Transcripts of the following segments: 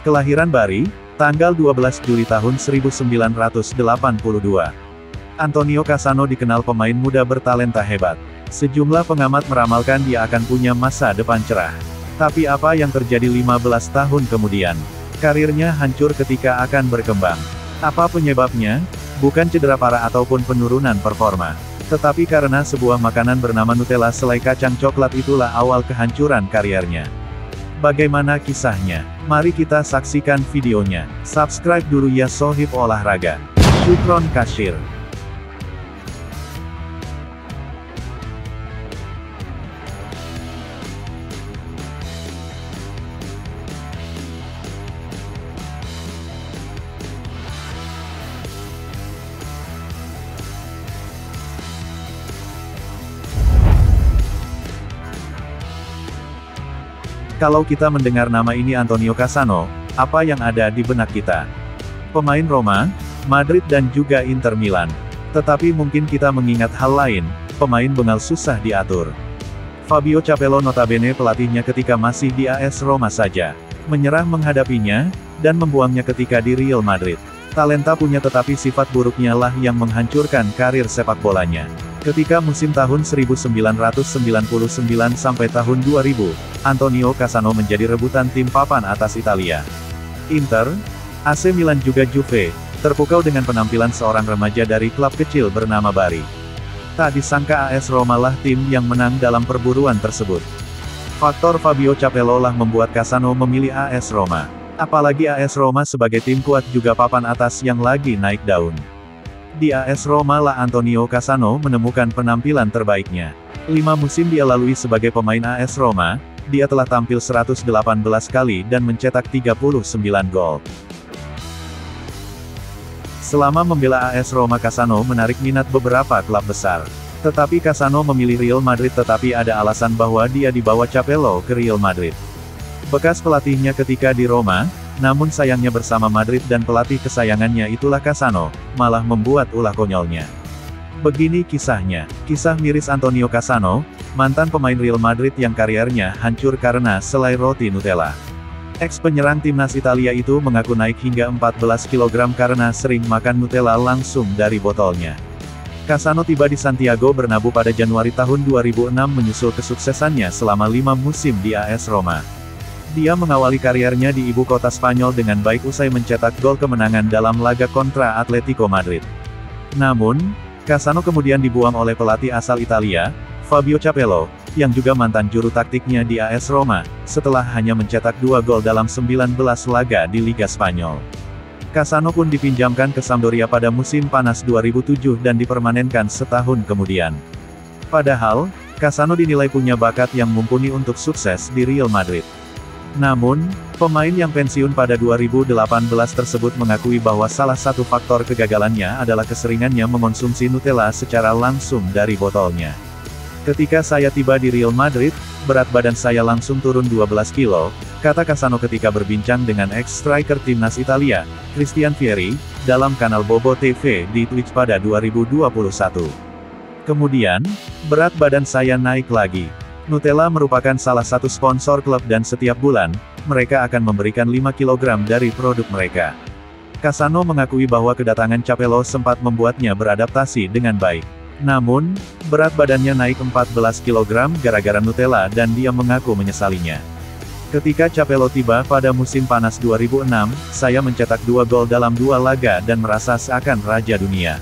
Kelahiran Bari, tanggal 12 Juli tahun 1982. Antonio Cassano dikenal pemain muda bertalenta hebat. Sejumlah pengamat meramalkan dia akan punya masa depan cerah. Tapi apa yang terjadi 15 tahun kemudian? Karirnya hancur ketika akan berkembang. Apa penyebabnya? Bukan cedera parah ataupun penurunan performa. Tetapi karena sebuah makanan bernama Nutella selai kacang coklat itulah awal kehancuran karirnya. Bagaimana kisahnya? Mari kita saksikan videonya. Subscribe dulu ya Sohib Olahraga. Syukron Katsir. Kalau kita mendengar nama ini Antonio Cassano, apa yang ada di benak kita? Pemain Roma, Madrid dan juga Inter Milan. Tetapi mungkin kita mengingat hal lain, pemain bengal susah diatur. Fabio Capello notabene pelatihnya ketika masih di AS Roma saja. Menyerah menghadapinya, dan membuangnya ketika di Real Madrid. Talenta punya tetapi sifat buruknya lah yang menghancurkan karir sepak bolanya. Ketika musim tahun 1999 sampai tahun 2000, Antonio Cassano menjadi rebutan tim papan atas Italia. Inter, AC Milan juga Juve, terpukau dengan penampilan seorang remaja dari klub kecil bernama Bari. Tak disangka AS Roma lah tim yang menang dalam perburuan tersebut. Faktor Fabio Capello lah membuat Cassano memilih AS Roma. Apalagi AS Roma sebagai tim kuat juga papan atas yang lagi naik daun. Di AS Roma lah Antonio Cassano menemukan penampilan terbaiknya. 5 musim dia lalui sebagai pemain AS Roma, dia telah tampil 118 kali dan mencetak 39 gol. Selama membela AS Roma Cassano menarik minat beberapa klub besar. Tetapi Cassano memilih Real Madrid tetapi ada alasan bahwa dia dibawa Capello ke Real Madrid. Bekas pelatihnya ketika di Roma, namun sayangnya bersama Madrid dan pelatih kesayangannya itulah Cassano, malah membuat ulah konyolnya. Begini kisahnya, kisah miris Antonio Cassano, mantan pemain Real Madrid yang karirnya hancur karena selai roti Nutella. Ex-penyerang timnas Italia itu mengaku naik hingga 14 kg karena sering makan Nutella langsung dari botolnya. Cassano tiba di Santiago Bernabeu pada Januari tahun 2006 menyusul kesuksesannya selama 5 musim di AS Roma. Dia mengawali karirnya di ibu kota Spanyol dengan baik usai mencetak gol kemenangan dalam laga kontra Atletico Madrid. Namun, Cassano kemudian dibuang oleh pelatih asal Italia, Fabio Capello, yang juga mantan juru taktiknya di AS Roma, setelah hanya mencetak 2 gol dalam 19 laga di Liga Spanyol. Cassano pun dipinjamkan ke Sampdoria pada musim panas 2007 dan dipermanenkan setahun kemudian. Padahal, Cassano dinilai punya bakat yang mumpuni untuk sukses di Real Madrid. Namun, pemain yang pensiun pada 2018 tersebut mengakui bahwa salah satu faktor kegagalannya adalah keseringannya mengonsumsi Nutella secara langsung dari botolnya. Ketika saya tiba di Real Madrid, berat badan saya langsung turun 12 kilo, kata Cassano ketika berbincang dengan ex-striker timnas Italia, Christian Vieri, dalam kanal Bobo TV di Twitch pada 2021. Kemudian, berat badan saya naik lagi. Nutella merupakan salah satu sponsor klub dan setiap bulan, mereka akan memberikan 5 kg dari produk mereka. Cassano mengakui bahwa kedatangan Capello sempat membuatnya beradaptasi dengan baik. Namun, berat badannya naik 14 kg gara-gara Nutella dan dia mengaku menyesalinya. Ketika Capello tiba pada musim panas 2006, saya mencetak 2 gol dalam 2 laga dan merasa seakan raja dunia.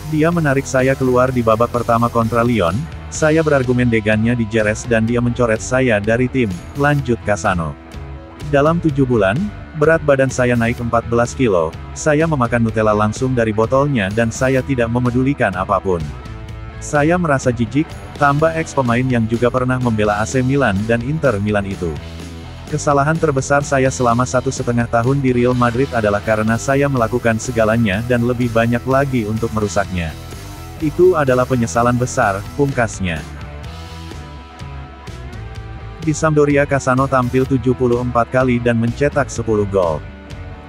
Dia menarik saya keluar di babak pertama kontra Lyon, saya berargumen degannya dijeres dan dia mencoret saya dari tim, lanjut Cassano. Dalam 7 bulan, berat badan saya naik 14 kilo, saya memakan Nutella langsung dari botolnya dan saya tidak memedulikan apapun. Saya merasa jijik, tambah ex-pemain yang juga pernah membela AC Milan dan Inter Milan itu. Kesalahan terbesar saya selama 1,5 tahun di Real Madrid adalah karena saya melakukan segalanya dan lebih banyak lagi untuk merusaknya. Itu adalah penyesalan besar, pungkasnya. Di Sampdoria Cassano tampil 74 kali dan mencetak 10 gol.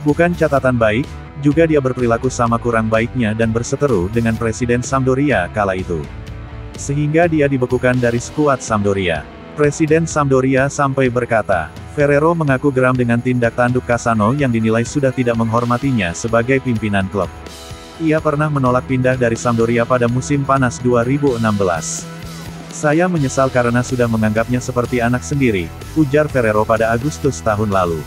Bukan catatan baik, juga dia berperilaku sama kurang baiknya dan berseteru dengan presiden Sampdoria kala itu. Sehingga dia dibekukan dari skuad Sampdoria. Presiden Sampdoria sampai berkata, Ferrero mengaku geram dengan tindak tanduk Cassano yang dinilai sudah tidak menghormatinya sebagai pimpinan klub. Ia pernah menolak pindah dari Sampdoria pada musim panas 2016. Saya menyesal karena sudah menganggapnya seperti anak sendiri, ujar Ferrero pada Agustus tahun lalu.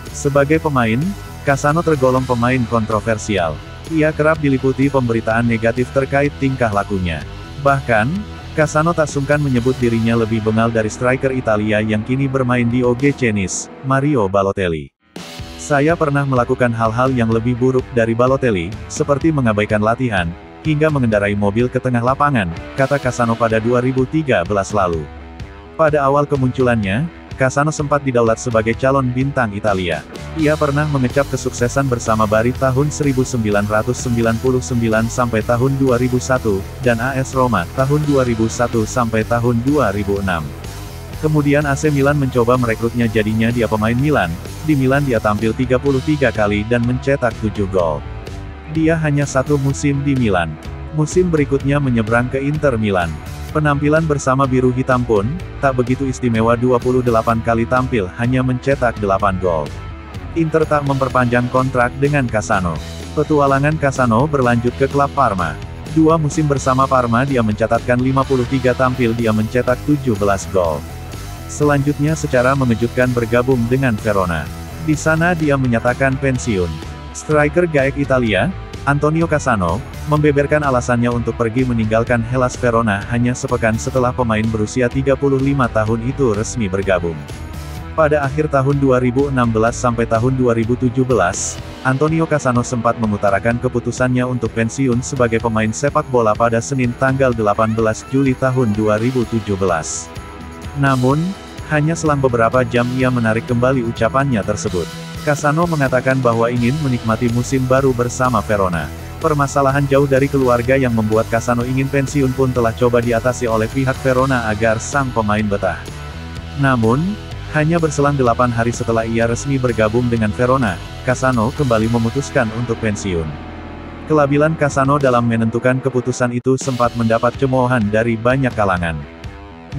Sebagai pemain, Cassano tergolong pemain kontroversial. Ia kerap diliputi pemberitaan negatif terkait tingkah lakunya. Bahkan, Cassano tak sungkan menyebut dirinya lebih bengal dari striker Italia yang kini bermain di OGC Nice, Mario Balotelli. Saya pernah melakukan hal-hal yang lebih buruk dari Balotelli, seperti mengabaikan latihan, hingga mengendarai mobil ke tengah lapangan, kata Cassano pada 2013 lalu. Pada awal kemunculannya, Cassano sempat didaulat sebagai calon bintang Italia. Ia pernah mengecap kesuksesan bersama Bari tahun 1999 sampai tahun 2001, dan AS Roma tahun 2001 sampai tahun 2006. Kemudian AC Milan mencoba merekrutnya, jadinya dia pemain Milan. Di Milan dia tampil 33 kali dan mencetak 7 gol. Dia hanya satu musim di Milan. Musim berikutnya menyeberang ke Inter Milan. Penampilan bersama biru hitam pun, tak begitu istimewa, 28 kali tampil hanya mencetak 8 gol. Inter tak memperpanjang kontrak dengan Cassano. Petualangan Cassano berlanjut ke klub Parma. 2 musim bersama Parma dia mencatatkan 53 tampil, dia mencetak 17 gol. Selanjutnya secara mengejutkan bergabung dengan Verona. Di sana dia menyatakan pensiun. Striker Gaek Italia, Antonio Cassano, membeberkan alasannya untuk pergi meninggalkan Hellas Verona hanya sepekan setelah pemain berusia 35 tahun itu resmi bergabung. Pada akhir tahun 2016 sampai tahun 2017, Antonio Cassano sempat mengutarakan keputusannya untuk pensiun sebagai pemain sepak bola pada Senin tanggal 18 Juli tahun 2017. Namun, hanya selang beberapa jam ia menarik kembali ucapannya tersebut. Cassano mengatakan bahwa ingin menikmati musim baru bersama Verona. Permasalahan jauh dari keluarga yang membuat Cassano ingin pensiun pun telah coba diatasi oleh pihak Verona agar sang pemain betah. Namun, hanya berselang 8 hari setelah ia resmi bergabung dengan Verona, Cassano kembali memutuskan untuk pensiun. Kelabilan Cassano dalam menentukan keputusan itu sempat mendapat cemoohan dari banyak kalangan.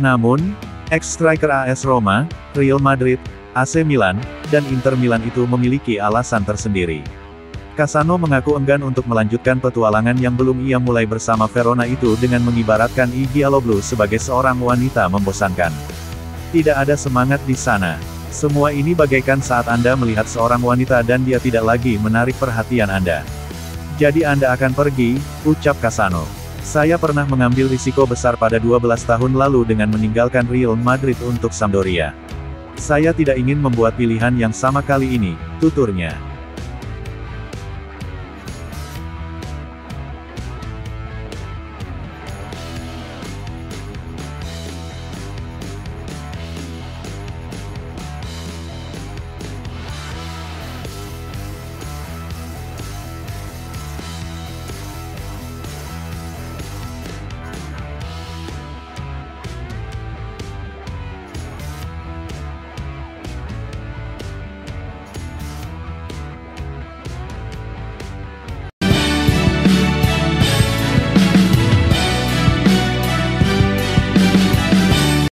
Namun, ex-striker AS Roma, Real Madrid, AC Milan, dan Inter Milan itu memiliki alasan tersendiri. Cassano mengaku enggan untuk melanjutkan petualangan yang belum ia mulai bersama Verona itu dengan mengibaratkan Iggy Aloglu sebagai seorang wanita membosankan. Tidak ada semangat di sana. Semua ini bagaikan saat Anda melihat seorang wanita dan dia tidak lagi menarik perhatian Anda. Jadi Anda akan pergi, ucap Cassano. Saya pernah mengambil risiko besar pada 12 tahun lalu dengan meninggalkan Real Madrid untuk Sampdoria. Saya tidak ingin membuat pilihan yang sama kali ini, tuturnya.